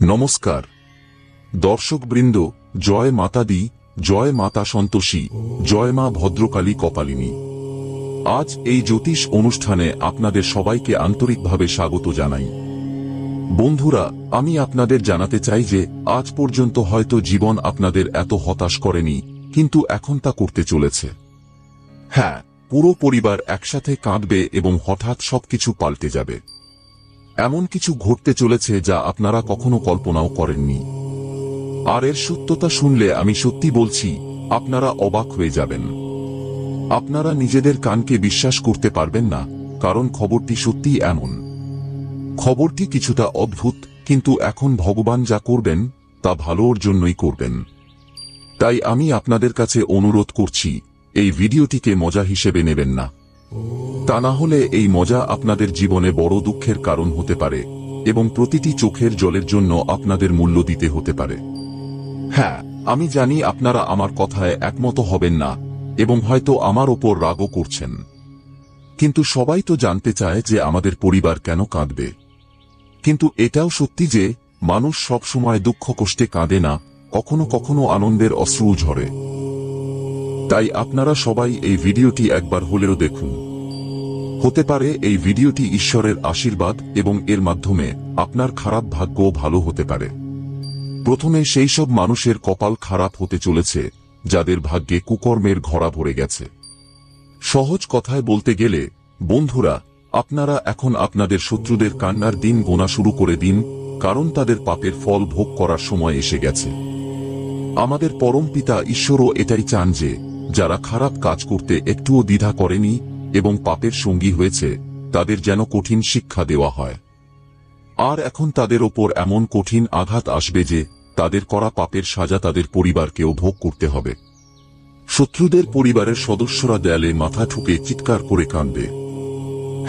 নমস্কার দর্শকবৃন্দ, জয় মাতা দি, জয় মাতা সন্তোষী, জয় মা ভদ্রকালী কপালিনী। আজ এই জ্যোতিষ অনুষ্ঠানে আপনাদের সবাইকে আন্তরিকভাবে স্বাগত জানাই। বন্ধুরা, আমি আপনাদের জানাতে চাই যে আজ পর্যন্ত হয়তো জীবন আপনাদের এত হতাশ করেনি, কিন্তু এখন তা করতে চলেছে। হ্যাঁ, পুরো পরিবার একসাথে কাঁদবে এবং হঠাৎ সবকিছু পাল্টে যাবে। এমন কিছু ঘটতে চলেছে যা আপনারা কখনো কল্পনাও করেননি। আর এর সত্যতা শুনলে আমি সত্যি বলছি, আপনারা অবাক হয়ে যাবেন। আপনারা নিজেদের কানকে বিশ্বাস করতে পারবেন না, কারণ খবরটি সত্যিই এমন। খবরটি কিছুটা অদ্ভুত, কিন্তু এখন ভগবান যা করবেন তা ভালোর জন্যই করবেন। তাই আমি আপনাদের কাছে অনুরোধ করছি, এই ভিডিওটিকে মজা হিসেবে নেবেন না। তা না হলে এই মজা আপনাদের জীবনে বড় দুঃখের কারণ হতে পারে এবং প্রতিটি চোখের জলের জন্য আপনাদের মূল্য দিতে হতে পারে। হ্যাঁ, আমি জানি আপনারা আমার কথায় একমত হবেন না এবং হয়তো আমার ওপর রাগও করছেন, কিন্তু সবাই তো জানতে চায় যে আমাদের পরিবার কেন কাঁদবে। কিন্তু এটাও সত্যি যে মানুষ সব সময় দুঃখ কষ্টে কাঁদে না, কখনো কখনো আনন্দের অশ্রুও ঝরে। তাই আপনারা সবাই এই ভিডিওটি একবার হলেও দেখুন। হতে পারে এই ভিডিওটি ঈশ্বরের আশীর্বাদ এবং এর মাধ্যমে আপনার খারাপ ভাগ্যও ভালো হতে পারে। প্রথমে সেই সব মানুষের কপাল খারাপ হতে চলেছে যাদের ভাগ্যে কুকর্মের ঘরা ভরে গেছে। সহজ কথায় বলতে গেলে, বন্ধুরা, আপনারা এখন আপনাদের শত্রুদের কান্নার দিন গোনা শুরু করে দিন, কারণ তাদের পাপের ফল ভোগ করার সময় এসে গেছে। আমাদের পরম পিতা ঈশ্বরও এটাই চান যে যারা খারাপ কাজ করতে একটুও দ্বিধা করেনি এবং পাপের সঙ্গী হয়েছে, তাদের যেন কঠিন শিক্ষা দেওয়া হয়। আর এখন তাদের ওপর এমন কঠিন আঘাত আসবে যে তাদের করা পাপের সাজা তাদের পরিবারকেও ভোগ করতে হবে। শত্রুদের পরিবারের সদস্যরা দেয়ালে মাথা ঠুকে চিৎকার করে কাঁদবে।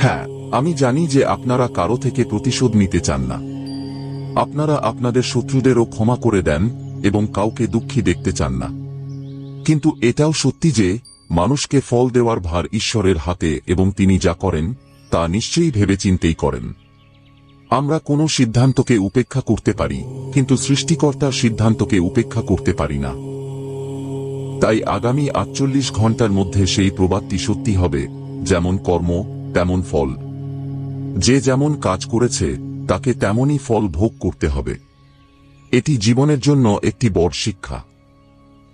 হ্যাঁ, আমি জানি যে আপনারা কারো থেকে প্রতিশোধ নিতে চান না। আপনারা আপনাদের শত্রুদেরও ক্ষমা করে দেন এবং কাউকে দুঃখী দেখতে চান না। কিন্তু এটাও সত্যি যে মানুষকে ফল দেওয়ার ভার ঈশ্বরের হাতে এবং তিনি যা করেন তা নিশ্চয়ই ভেবেচিন্তেই করেন। আমরা কোনো সিদ্ধান্তকে উপেক্ষা করতে পারি, কিন্তু সৃষ্টিকর্তার সিদ্ধান্তকে উপেক্ষা করতে পারি না। তাই আগামী 48 ঘন্টার মধ্যে সেই প্রবাদটি সত্যি হবে, যেমন কর্ম তেমন ফল। যে যেমন কাজ করেছে তাকে তেমনই ফল ভোগ করতে হবে। এটি জীবনের জন্য একটি বড় শিক্ষা।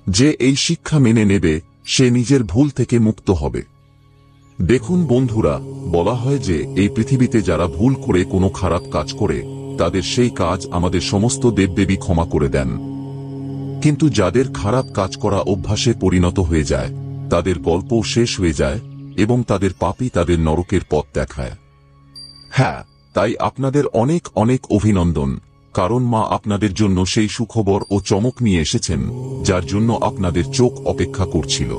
যে এই শিক্ষা মেনে নেবে সে নিজের ভুল থেকে মুক্ত হবে। দেখুন বন্ধুরা, বলা হয় যে এই পৃথিবীতে যারা ভুল করে কোনো খারাপ কাজ করে তাদের সেই কাজ আমাদের সমস্ত দেবদেবী ক্ষমা করে দেন। কিন্তু যাদের খারাপ কাজ করা অভ্যাসে পরিণত হয়ে যায়, তাদের গল্প শেষ হয়ে যায় এবং তাদের পাপই তাদের নরকের পথ দেখায়। হ্যাঁ, তাই আপনাদের অনেক অনেক অভিনন্দন, কারণ মা আপনাদের জন্য সেই সুখবর ও চমক নিয়ে এসেছেন যার জন্য আপনাদের চোখ অপেক্ষা করছিল।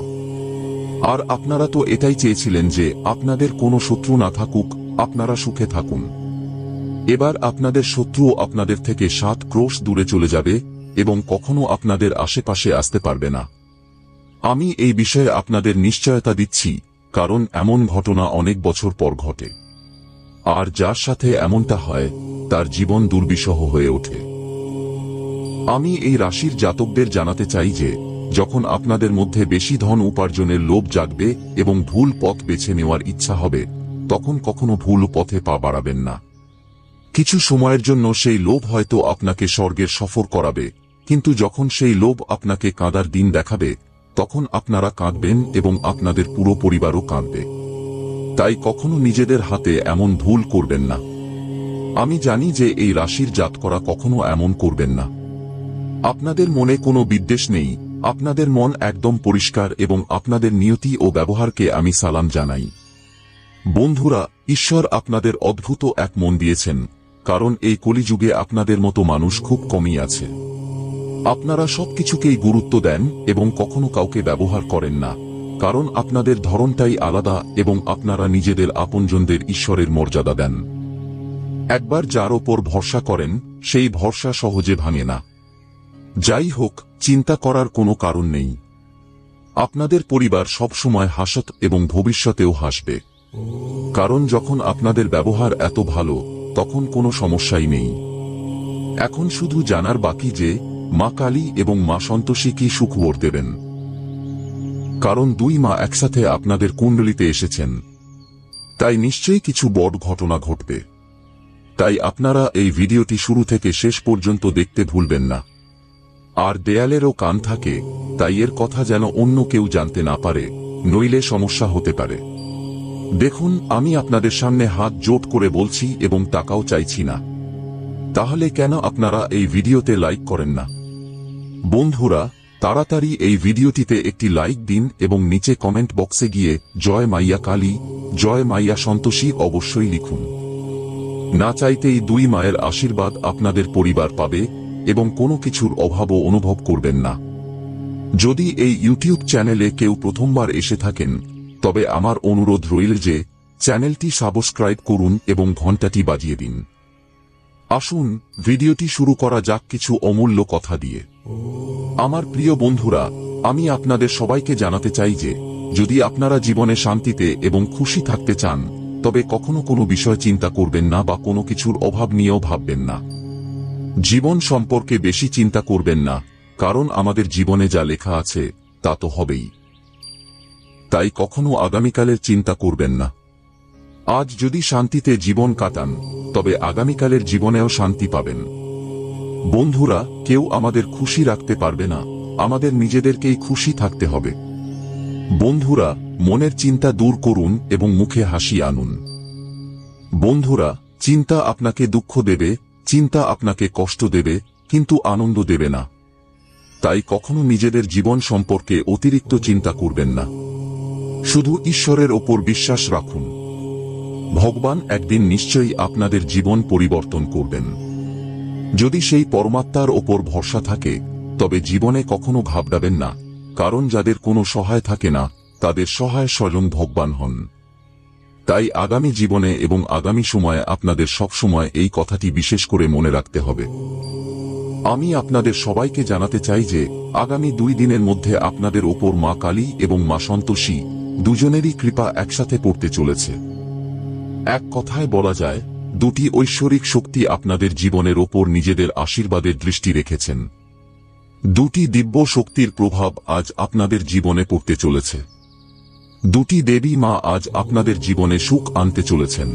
আর আপনারা তো এটাই চেয়েছিলেন যে আপনাদের কোনো শত্রু না থাকুক, আপনারা সুখে থাকুন। এবার আপনাদের শত্রুও আপনাদের থেকে 7 ক্রোশ দূরে চলে যাবে এবং কখনো আপনাদের আশেপাশে আসতে পারবে না। আমি এই বিষয়ে আপনাদের নিশ্চয়তা দিচ্ছি, কারণ এমন ঘটনা অনেক বছর পর ঘটে। আর যার সাথে এমনটা হয় তার জীবন দুর্বিষহ হয়ে ওঠে। আমি এই রাশির জাতকদের জানাতে চাই যে যখন আপনাদের মধ্যে বেশি ধন উপার্জনের লোভ জাগবে এবং ভুল পথ বেছে নেওয়ার ইচ্ছা হবে, তখন কখনো ভুল পথে পা বাড়াবেন না। কিছু সময়ের জন্য সেই লোভ হয়তো আপনাকে স্বর্গের সফর করাবে, কিন্তু যখন সেই লোভ আপনাকে কাঁদার দিন দেখাবে, তখন আপনারা কাঁদবেন এবং আপনাদের পুরো পরিবারও কাঁদবে। তাই কখনো নিজেদের হাতে এমন ভুল করবেন না। আমি জানি যে এই রাশির জাতকরা কখনো এমন করবেন না। আপনাদের মনে কোনো বিদ্বেষ নেই, আপনাদের মন একদম পরিষ্কার এবং আপনাদের নিয়তি ও ব্যবহারকে আমি সালাম জানাই। বন্ধুরা, ঈশ্বর আপনাদের অদ্ভুত এক মন দিয়েছেন, কারণ এই কলিযুগে আপনাদের মতো মানুষ খুব কমই আছে। আপনারা সবকিছুকেই গুরুত্ব দেন এবং কখনো কাউকে ব্যবহার করেন না, কারণ আপনাদের ধরনটাই আলাদা এবং আপনারা নিজেদের আপনজনদের ঈশ্বরের মর্যাদা দেন। একবার যার ওপর ভরসা করেন সেই ভরসা সহজে ভাঙে না। যাই হোক, চিন্তা করার কোনো কারণ নেই। আপনাদের পরিবার সবসময় হাসত এবং ভবিষ্যতেও হাসবে, কারণ যখন আপনাদের ব্যবহার এত ভালো তখন কোনো সমস্যাই নেই। এখন শুধু জানার বাকি যে মা কালী এবং মা সন্তোষী কি সুখবর দেবেন। কারণ দুই মা একসাথে আপনাদের কুণ্ডলিতে এসেছেন, তাই নিশ্চয়ই কিছু বড় ঘটনা ঘটবে। তাই আপনারা এই ভিডিওটি শুরু থেকে শেষ পর্যন্ত দেখতে ভুলবেন না। আর দেয়ালেরও কান থাকে, তাই এর কথা যেন অন্য কেউ জানতে না পারে, নইলে সমস্যা হতে পারে। দেখুন, আমি আপনাদের সামনে হাত জোট করে বলছি এবং টাকাও চাইছি না। তাহলে কেন আপনারা এই ভিডিওতে লাইক করেন না? বন্ধুরা, তাড়াতাড়ি এই ভিডিওটিতে একটি লাইক দিন এবং নিচে কমেন্ট বক্সে গিয়ে জয় মাইয়া কালী, জয় মাইয়া সন্তোষী অবশ্যই লিখুন। না চাইতেই দুই মায়ের আশীর্বাদ আপনাদের পরিবার পাবে এবং কোনো কিছুর অভাবও অনুভব করবেন না। যদি এই ইউটিউব চ্যানেলে কেউ প্রথমবার এসে থাকেন, তবে আমার অনুরোধ রইল যে চ্যানেলটি সাবস্ক্রাইব করুন এবং ঘন্টাটি বাজিয়ে দিন। আসুন ভিডিওটি শুরু করা যাক কিছু অমূল্য কথা দিয়ে। আমার প্রিয় বন্ধুরা, আমি আপনাদের সবাইকে জানাতে চাই যে যদি আপনারা জীবনে শান্তিতে এবং খুশি থাকতে চান, তবে কখনো কোনো বিষয় চিন্তা করবেন না বা কোনো কিছুর অভাব নিয়েও ভাববেন না। জীবন সম্পর্কে বেশি চিন্তা করবেন না, কারণ আমাদের জীবনে যা লেখা আছে তা তো হবেই। তাই কখনো আগামীকালের চিন্তা করবেন না। আজ যদি শান্তিতে জীবন কাটান, তবে আগামীকালের জীবনেও শান্তি পাবেন। বন্ধুরা, কেউ আমাদের খুশি রাখতে পারবে না, আমাদের নিজেদেরকেই খুশি থাকতে হবে। বন্ধুরা, মনের চিন্তা দূর করুন এবং মুখে হাসি আনুন। বন্ধুরা, চিন্তা আপনাকে দুঃখ দেবে, চিন্তা আপনাকে কষ্ট দেবে, কিন্তু আনন্দ দেবে না। তাই কখনো নিজেদের জীবন সম্পর্কে অতিরিক্ত চিন্তা করবেন না। শুধু ঈশ্বরের ওপর বিশ্বাস রাখুন। ভগবান একদিন নিশ্চয়ই আপনাদের জীবন পরিবর্তন করবেন। যদি সেই পরমাত্মার ওপর ভরসা থাকে, তবে জীবনে কখনো ঘাবড়াবেন না, কারণ যাদের কোনো সহায় থাকে না, তাদের সহায় স্বয়ং ভগবান হন। তাই আগামী জীবনে এবং আগামী সময়ে আপনাদের সবসময় এই কথাটি বিশেষ করে মনে রাখতে হবে। আমি আপনাদের সবাইকে জানাতে চাই যে আগামী 2 দিনের মধ্যে আপনাদের ওপর মা কালী এবং মা সন্তোষী দুজনেরই কৃপা একসাথে পড়তে চলেছে। এক কথায় বলা যায়, দুটি ঐশ্বরিক শক্তি আপনাদের জীবনের ওপর নিজেদের আশীর্বাদের দৃষ্টি রেখেছেন। দুটি দিব্য শক্তির প্রভাব আজ আপনাদের জীবনে পড়তে চলেছে। দুটি দেবী মা আজ আপনাদের জীবনে সুখ আনতে চলেছেন।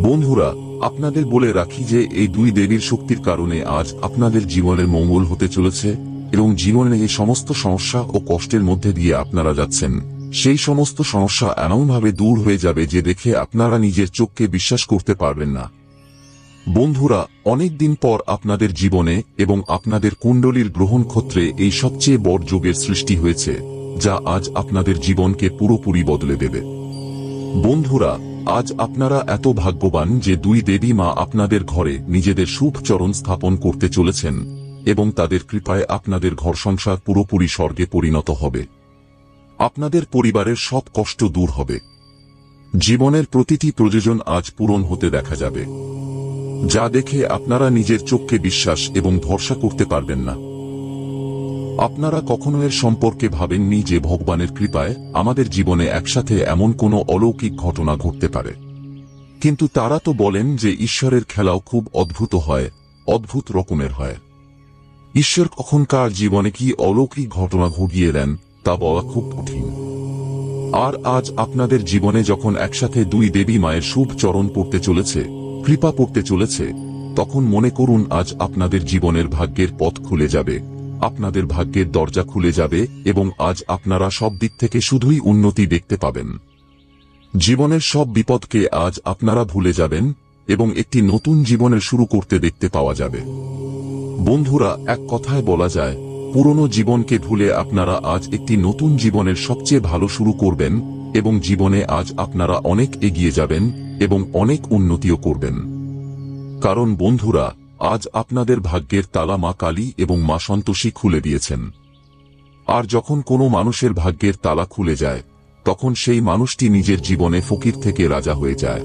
বন্ধুরা, আপনাদের বলে রাখি যে এই দুই দেবীর শক্তির কারণে আজ আপনাদের জীবনের মঙ্গল হতে চলেছে এবং জীবনে এই সমস্ত সমস্যা ও কষ্টের মধ্যে দিয়ে আপনারা যাচ্ছেন, সেই সমস্ত সমস্যা এমনভাবে দূর হয়ে যাবে যে দেখে আপনারা নিজের চোখকে বিশ্বাস করতে পারবেন না। বন্ধুরা, অনেক দিন পর আপনাদের জীবনে এবং আপনাদের কুণ্ডলীর গ্রহণক্ষেত্রে এই সবচেয়ে বড় যোগের সৃষ্টি হয়েছে, যা আজ আপনাদের জীবনকে পুরোপুরি বদলে দেবে। বন্ধুরা, আজ আপনারা এত ভাগ্যবান যে দুই দেবী মা আপনাদের ঘরে নিজেদের শুভ চরণ স্থাপন করতে চলেছেন এবং তাদের কৃপায় আপনাদের ঘর সংসার পুরোপুরি স্বর্গে পরিণত হবে। আপনাদের পরিবারের সব কষ্ট দূর হবে। জীবনের প্রতিটি প্রয়োজন আজ পূরণ হতে দেখা যাবে, যা দেখে আপনারা নিজের চোখকে বিশ্বাস এবং ভরসা করতে পারবেন না। আপনারা কখনো এর সম্পর্কে ভাবেননি যে ভগবানের কৃপায় আমাদের জীবনে একসাথে এমন কোনো অলৌকিক ঘটনা ঘটতে পারে। কিন্তু তারা তো বলেন যে ঈশ্বরের খেলাও খুব অদ্ভুত হয়, অদ্ভুত রকমের হয়। ঈশ্বর কখন কার জীবনে কি অলৌকিক ঘটনা ঘটিয়ে দেন তা বলা খুব কঠিন। আর আজ আপনাদের জীবনে যখন একসাথে দুই দেবী মায়ের শুভ চরণ পড়তে চলেছে, কৃপা পড়তে চলেছে, তখন মনে করুন আজ আপনাদের জীবনের ভাগ্যের পথ খুলে যাবে, আপনাদের ভাগ্যের দরজা খুলে যাবে এবং আজ আপনারা সব দিক থেকে শুধুই উন্নতি দেখতে পাবেন। জীবনের সব বিপদকে আজ আপনারা ভুলে যাবেন এবং একটি নতুন জীবনের শুরু করতে দেখতে পাওয়া যাবে। বন্ধুরা, এক কথায় বলা যায়, পুরনো জীবনকে ভুলে আপনারা আজ একটি নতুন জীবনের সবচেয়ে ভালো শুরু করবেন এবং জীবনে আজ আপনারা অনেক এগিয়ে যাবেন এবং অনেক উন্নতিও করবেন। কারণ বন্ধুরা, আজ আপনাদের ভাগ্যের তালা মা কালী এবং মা সন্তোষী খুলে দিয়েছেন। আর যখন কোনো মানুষের ভাগ্যের তালা খুলে যায়, তখন সেই মানুষটি নিজের জীবনে ফকির থেকে রাজা হয়ে যায়।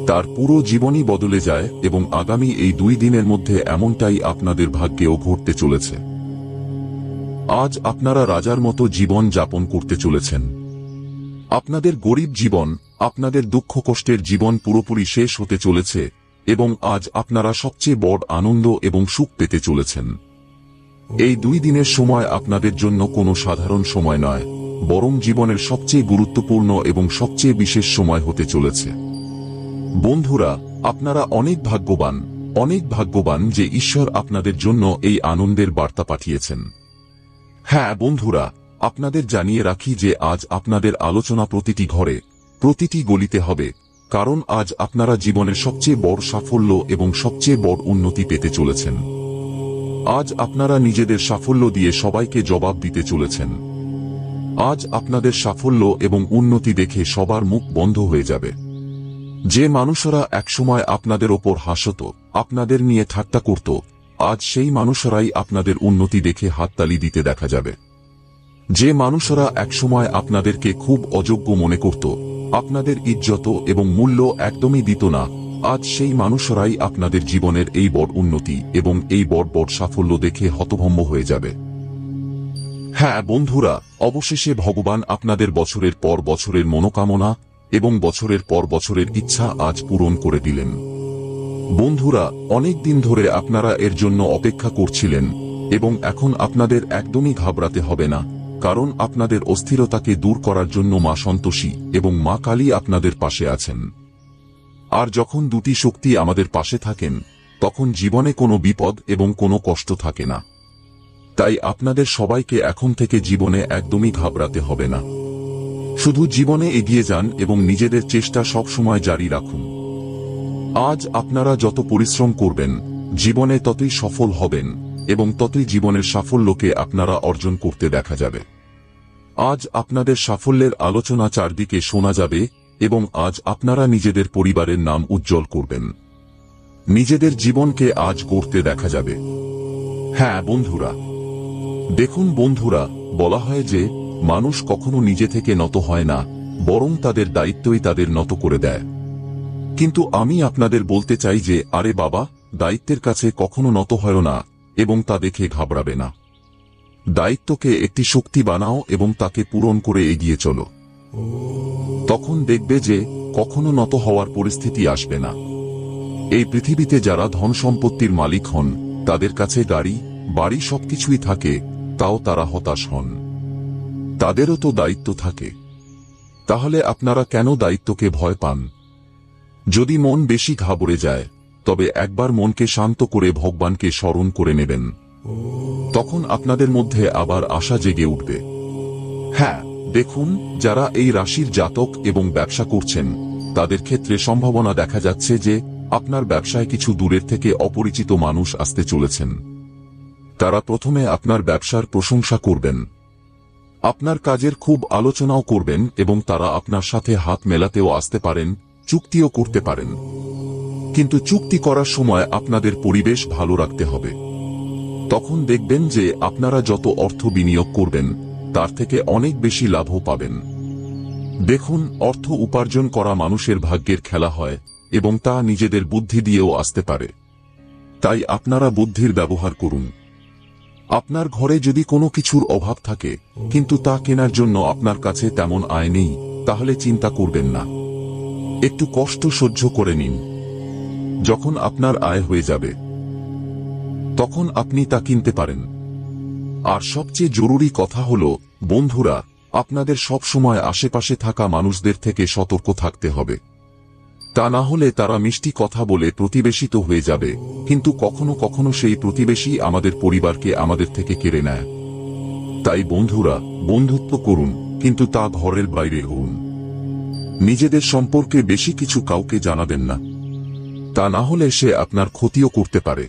তার পুরো জীবনই বদলে যায় এবং আগামী এই 2 দিনের মধ্যে এমনটাই আপনাদের ভাগ্যেও ঘটতে চলেছে। আজ আপনারা রাজার মতো জীবন যাপন করতে চলেছেন। আপনাদের গরিব জীবন, আপনাদের দুঃখ কষ্টের জীবন পুরোপুরি শেষ হতে চলেছে এবং আজ আপনারা সবচেয়ে বড় আনন্দ এবং সুখ পেতে চলেছেন। এই 2 দিনের সময় আপনাদের জন্য কোনো সাধারণ সময় নয়, বরং জীবনের সবচেয়ে গুরুত্বপূর্ণ এবং সবচেয়ে বিশেষ সময় হতে চলেছে। বন্ধুরা, আপনারা অনেক ভাগ্যবান যে ঈশ্বর আপনাদের জন্য এই আনন্দের বার্তা পাঠিয়েছেন। হ্যাঁ বন্ধুরা, আপনাদের জানিয়ে রাখি যে আজ আপনাদের আলোচনা প্রতিটি ঘরে, প্রতিটি গলিতে হবে, কারণ আজ আপনারা জীবনের সবচেয়ে বড় সাফল্য এবং সবচেয়ে বড় উন্নতি পেতে চলেছেন। আজ আপনারা নিজেদের সাফল্য দিয়ে সবাইকে জবাব দিতে চলেছেন। আজ আপনাদের সাফল্য এবং উন্নতি দেখে সবার মুখ বন্ধ হয়ে যাবে। যে মানুষেরা একসময় আপনাদের ওপর হাসত, আপনাদের নিয়ে ঠাট্টা করত, আজ সেই মানুষেরাই আপনাদের উন্নতি দেখে হাততালি দিতে দেখা যাবে। যে মানুষেরা একসময় আপনাদেরকে খুব অযোগ্য মনে করত, আপনাদের ইজ্জত এবং মূল্য একদমই দিত না, আজ সেই মানুষেরাই আপনাদের জীবনের এই বড় উন্নতি এবং এই বড় সাফল্য দেখে হতভম্ব হয়ে যাবে। হ্যাঁ বন্ধুরা, অবশেষে ভগবান আপনাদের বছরের পর বছরের মনোকামনা এবং বছরের পর বছরের ইচ্ছা আজ পূরণ করে দিলেন। বন্ধুরা, অনেক দিন ধরে আপনারা এর জন্য অপেক্ষা করছিলেন এবং এখন আপনাদের একদমই ঘাবড়াতে হবে না, কারণ আপনাদের অস্থিরতাকে দূর করার জন্য মা সন্তোষী এবং মা কালী আপনাদের পাশে আছেন। আর যখন 2টি শক্তি আমাদের পাশে থাকেন, তখন জীবনে কোনো বিপদ এবং কোনো কষ্ট থাকে না। তাই আপনাদের সবাইকে এখন থেকে জীবনে একদমই ঘাবড়াতে হবে না। শুধু জীবনে এগিয়ে যান এবং নিজেদের চেষ্টা সব সময় জারি রাখুন। আজ আপনারা যত পরিশ্রম করবেন, জীবনে ততই সফল হবেন এবং ততই জীবনের সাফল্যকে আপনারা অর্জন করতে দেখা যাবে। আজ আপনাদের সাফল্যের আলোচনা চারদিকে শোনা যাবে এবং আজ আপনারা নিজেদের পরিবারের নাম উজ্জ্বল করবেন। নিজেদের জীবনকে আজ গড়তে দেখা যাবে। হ্যাঁ বন্ধুরা, দেখুন বন্ধুরা, বলা হয় যে মানুষ কখনো নিজে থেকে নত হয় না, বরং তাদের দায়িত্বই তাদের নত করে দেয়। কিন্তু আমি আপনাদের বলতে চাই যে আরে বাবা, দায়িত্বের কাছে কখনো নত হয় না এবং তা দেখে ঘাবড়াবে না। দায়িত্বকে একটি শক্তি বানাও এবং তাকে পূরণ করে এগিয়ে চলো। তখন দেখবে যে কখনো নত হওয়ার পরিস্থিতি আসবে না। এই পৃথিবীতে যারা ধন সম্পত্তির মালিক হন, তাদের কাছে গাড়ি বাড়ি সবকিছুই থাকে, তাও তারা হতাশ হন। তাদেরও তো দায়িত্ব থাকে। তাহলে আপনারা কেন দায়িত্বকে ভয় পান? যদি মন বেশি ঘাবড়ে যায়, তবে একবার মনকে শান্ত করে ভগবানকে স্মরণ করে নেবেন। তখন আপনাদের মধ্যে আবার আশা জেগে উঠবে। হ্যাঁ দেখুন, যারা এই রাশির জাতক এবং ব্যবসা করছেন, তাদের ক্ষেত্রে সম্ভাবনা দেখা যাচ্ছে যে আপনার ব্যবসায় কিছু দূরের থেকে অপরিচিত মানুষ আসতে চলেছেন। তারা প্রথমে আপনার ব্যবসার প্রশংসা করবেন, আপনার কাজের খুব আলোচনাও করবেন এবং তারা আপনার সাথে হাত মেলাতেও আসতে পারেন, চুক্তিও করতে পারেন। কিন্তু চুক্তি করার সময় আপনাদের পরিবেশ ভালো রাখতে হবে। তখন দেখবেন যে আপনারা যত অর্থ বিনিয়োগ করবেন, তার থেকে অনেক বেশি লাভও পাবেন। দেখুন, অর্থ উপার্জন করা মানুষের ভাগ্যের খেলা হয় এবং তা নিজেদের বুদ্ধি দিয়েও আসতে পারে। তাই আপনারা বুদ্ধির ব্যবহার করুন। আপনার ঘরে যদি কোনো কিছুর অভাব থাকে, কিন্তু তা কেনার জন্য আপনার কাছে তেমন আয় নেই, তাহলে চিন্তা করবেন না। একটু কষ্ট সহ্য করে নিন। যখন আপনার আয় হয়ে যাবে, তখন আপনি তা কিনতে পারেন। আর সবচেয়ে জরুরি কথা হল বন্ধুরা, আপনাদের সব সময় আশেপাশে থাকা মানুষদের থেকে সতর্ক থাকতে হবে। তা না হলে তারা মিষ্টি কথা বলে প্রতিবেশী তো হয়ে যাবে, কিন্তু কখনো কখনো সেই প্রতিবেশী আমাদের পরিবারকে আমাদের থেকে কেড়ে নেয়। তাই বন্ধুরা, বন্ধুত্ব করুন, কিন্তু তা ঘরের বাইরে করুন। নিজেদের সম্পর্কে বেশি কিছু কাউকে জানাবেন না, তা না হলে সে আপনার ক্ষতিও করতে পারে।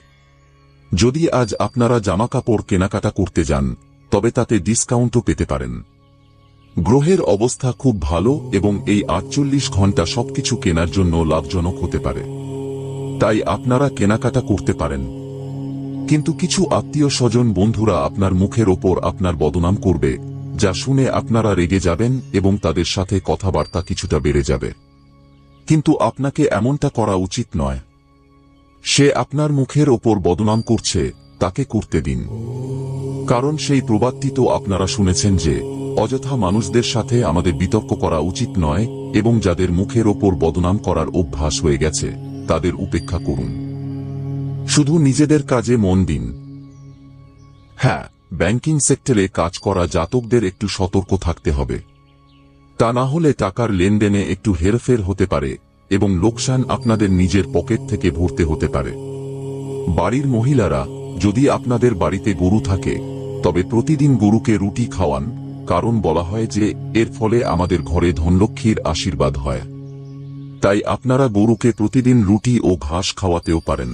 যদি আজ আপনারা জামাকাপড় কেনাকাটা করতে যান, তবে তাতে ডিসকাউন্টও পেতে পারেন। গ্রহের অবস্থা খুব ভালো এবং এই 48 ঘন্টা সবকিছু কেনার জন্য লাভজনক হতে পারে। তাই আপনারা কেনাকাটা করতে পারেন। কিন্তু কিছু আত্মীয় স্বজন বন্ধুরা আপনার মুখের ওপর আপনার বদনাম করবে, যা শুনে আপনারা রেগে যাবেন এবং তাদের সাথে কথাবার্তা কিছুটা বেড়ে যাবে। কিন্তু আপনাকে এমনটা করা উচিত নয়। সে আপনার মুখের ওপর বদনাম করছে, তাকে করতে দিন। কারণ সেই প্রবাদটি তো আপনারা শুনেছেন যে অযথা মানুষদের সাথে আমাদের বিতর্ক করা উচিত নয় এবং যাদের মুখের ওপর বদনাম করার অভ্যাস হয়ে গেছে, তাদের উপেক্ষা করুন। শুধু নিজেদের কাজে মন দিন। হ্যাঁ, ব্যাংকিং সেক্টরে কাজ করা জাতকদের একটু সতর্ক থাকতে হবে। তা না হলে টাকার লেনদেনে একটু হেরফের হতে পারে এবং লোকসান আপনাদের নিজের পকেট থেকে ভরতে হতে পারে। বাড়ির মহিলারা, যদি আপনাদের বাড়িতে গরু থাকে তবে প্রতিদিন গরুকে রুটি খাওয়ান, কারণ বলা হয় যে এর ফলে আমাদের ঘরে ধনলক্ষ্মীর আশীর্বাদ হয়। তাই আপনারা গরুকে প্রতিদিন রুটি ও ঘাস খাওয়াতেও পারেন।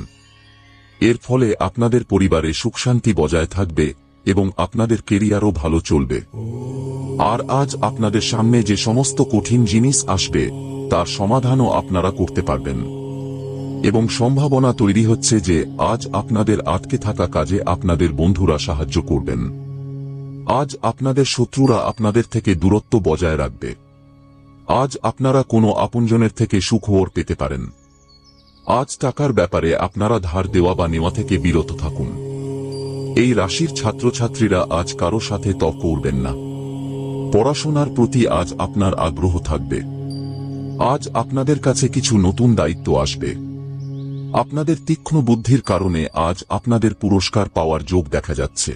এর ফলে আপনাদের পরিবারে সুখশান্তি বজায় থাকবে এবং আপনাদের কেরিয়ারও ভালো চলবে। আর আজ আপনাদের সামনে যে সমস্ত কঠিন জিনিস আসবে তার সমাধানও আপনারা করতে পারবেন এবং সম্ভাবনা তৈরি হচ্ছে যে আজ আপনাদের আটকে থাকা কাজে আপনাদের বন্ধুরা সাহায্য করবেন। আজ আপনাদের শত্রুরা আপনাদের থেকে দূরত্ব বজায় রাখবে। আজ আপনারা কোনো আপনজনের থেকে সুখবর পেতে পারেন। আজ টাকার ব্যাপারে আপনারা ধার দেওয়া বা নেওয়া থেকে বিরত থাকুন। এই রাশির ছাত্রছাত্রীরা আজ কারো সাথে তর্ক করবেন না। পড়াশোনার প্রতি আজ আপনার আগ্রহ থাকবে। আজ আপনাদের কাছে কিছু নতুন দায়িত্ব আসবে। আপনাদের তীক্ষ্ণ বুদ্ধির কারণে আজ আপনাদের পুরস্কার পাওয়ার যোগ দেখা যাচ্ছে।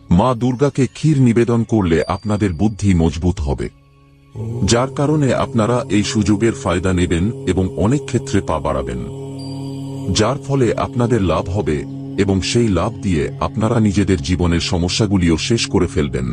মা দুর্গাকে ক্ষীর নিবেদন করলে আপনাদের বুদ্ধি মজবুত হবে, যার কারণে আপনারা এই সুযোগের ফায়দা নেবেন এবং অনেক ক্ষেত্রে পা বাড়াবেন, যার ফলে আপনাদের লাভ হবে এবং সেই লাভ দিয়ে আপনারা নিজেদের জীবনের সমস্যাগুলিও শেষ করে ফেলবেন।